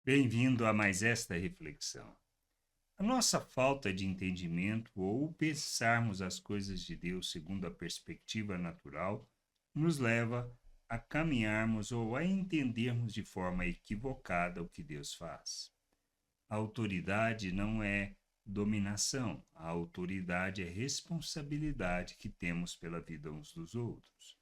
Bem-vindo a mais esta reflexão. A nossa falta de entendimento ou pensarmos as coisas de Deus segundo a perspectiva natural nos leva a caminharmos ou a entendermos de forma equivocada o que Deus faz. A autoridade não é dominação, a autoridade é responsabilidade que temos pela vida uns dos outros.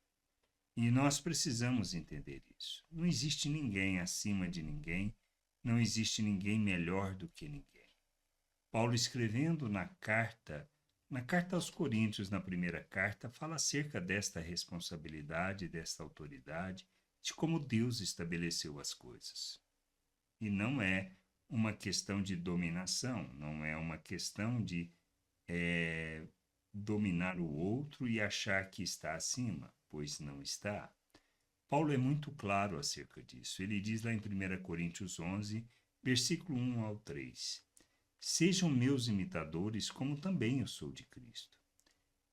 E nós precisamos entender isso. Não existe ninguém acima de ninguém, não existe ninguém melhor do que ninguém. Paulo, escrevendo na carta aos Coríntios, na primeira carta, fala acerca desta responsabilidade, desta autoridade, de como Deus estabeleceu as coisas. E não é uma questão de dominação, não é uma questão de dominar o outro e achar que está acima, pois não está. Paulo é muito claro acerca disso. Ele diz lá em 1 Coríntios 11, versículo 1 ao 3: Sejam meus imitadores, como também eu sou de Cristo.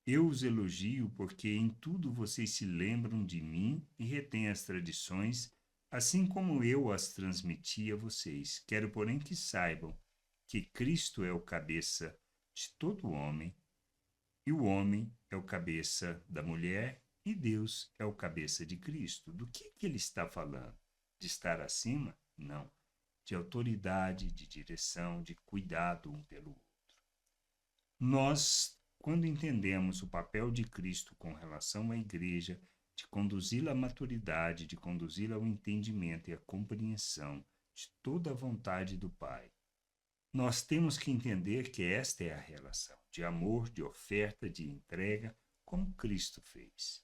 Eu os elogio porque em tudo vocês se lembram de mim e retêm as tradições, assim como eu as transmiti a vocês. Quero, porém, que saibam que Cristo é o cabeça de todo homem, e o homem é o cabeça da mulher, e Deus é o cabeça de Cristo. Do que ele está falando? De estar acima? Não. De autoridade, de direção, de cuidado um pelo outro. Nós, quando entendemos o papel de Cristo com relação à igreja, de conduzi-la à maturidade, de conduzi-la ao entendimento e à compreensão de toda a vontade do Pai, nós temos que entender que esta é a relação de amor, de oferta, de entrega, como Cristo fez.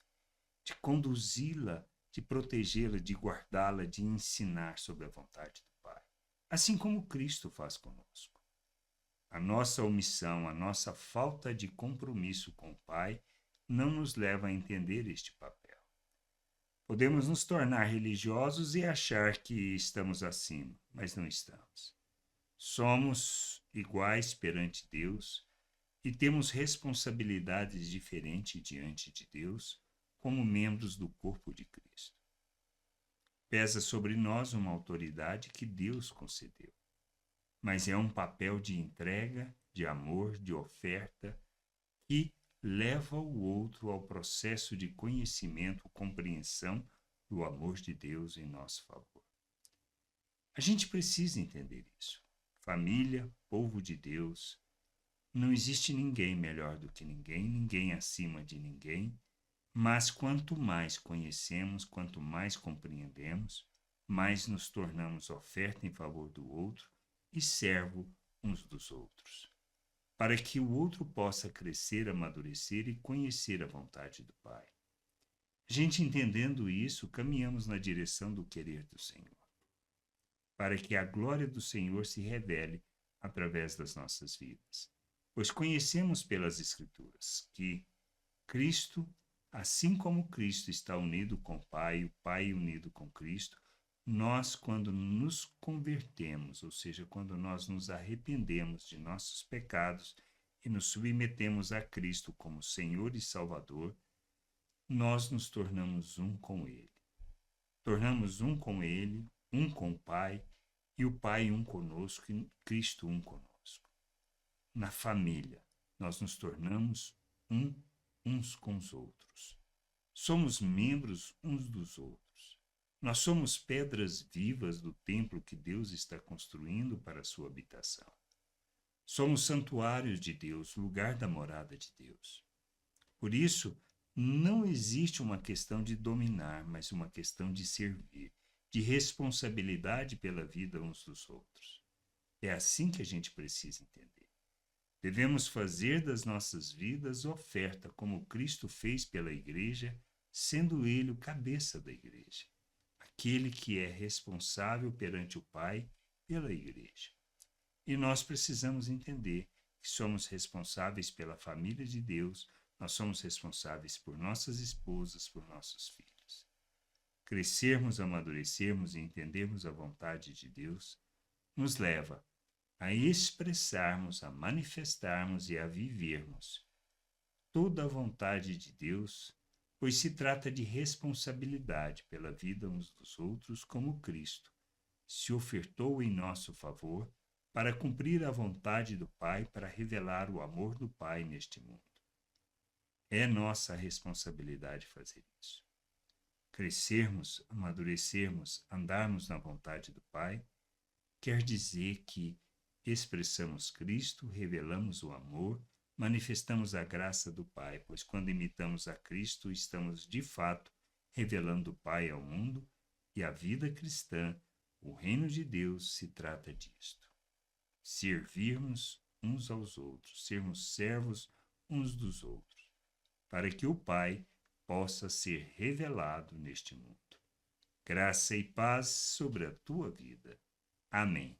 De conduzi-la, de protegê-la, de guardá-la, de ensinar sobre a vontade do Pai. Assim como Cristo faz conosco. A nossa omissão, a nossa falta de compromisso com o Pai não nos leva a entender este papel. Podemos nos tornar religiosos e achar que estamos acima, mas não estamos. Somos iguais perante Deus e temos responsabilidades diferentes diante de Deus como membros do corpo de Cristo. Pesa sobre nós uma autoridade que Deus concedeu, mas é um papel de entrega, de amor, de oferta, que leva o outro ao processo de conhecimento, compreensão do amor de Deus em nosso favor. A gente precisa entender isso. Família, povo de Deus, não existe ninguém melhor do que ninguém, ninguém acima de ninguém, mas quanto mais conhecemos, quanto mais compreendemos, mais nos tornamos oferta em favor do outro e servo uns dos outros, para que o outro possa crescer, amadurecer e conhecer a vontade do Pai. A gente entendendo isso, caminhamos na direção do querer do Senhor, para que a glória do Senhor se revele através das nossas vidas. Pois conhecemos pelas Escrituras que Cristo, assim como Cristo está unido com o Pai unido com Cristo, nós, quando nos convertemos, ou seja, quando nós nos arrependemos de nossos pecados e nos submetemos a Cristo como Senhor e Salvador, nós nos tornamos um com Ele. Tornamos um com Ele, um com o Pai, e o Pai um conosco e Cristo um conosco. Na família, nós nos tornamos uns com os outros. Somos membros uns dos outros. Nós somos pedras vivas do templo que Deus está construindo para a sua habitação. Somos santuários de Deus, lugar da morada de Deus. Por isso, não existe uma questão de dominar, mas uma questão de servir, de responsabilidade pela vida uns dos outros. É assim que a gente precisa entender. Devemos fazer das nossas vidas oferta, como Cristo fez pela igreja, sendo Ele o cabeça da igreja, aquele que é responsável perante o Pai pela igreja. E nós precisamos entender que somos responsáveis pela família de Deus, nós somos responsáveis por nossas esposas, por nossos filhos. Crescermos, amadurecermos e entendermos a vontade de Deus nos leva a expressarmos, a manifestarmos e a vivermos toda a vontade de Deus, pois se trata de responsabilidade pela vida uns dos outros como Cristo, se ofertou em nosso favor para cumprir a vontade do Pai, para revelar o amor do Pai neste mundo. É nossa responsabilidade fazer isso. Crescermos, amadurecermos, andarmos na vontade do Pai, quer dizer que expressamos Cristo, revelamos o amor, manifestamos a graça do Pai, pois quando imitamos a Cristo, estamos de fato revelando o Pai ao mundo, e a vida cristã, o reino de Deus, se trata disto. Servirmos uns aos outros, sermos servos uns dos outros, para que o Pai possa ser revelado neste mundo. Graça e paz sobre a tua vida. Amém.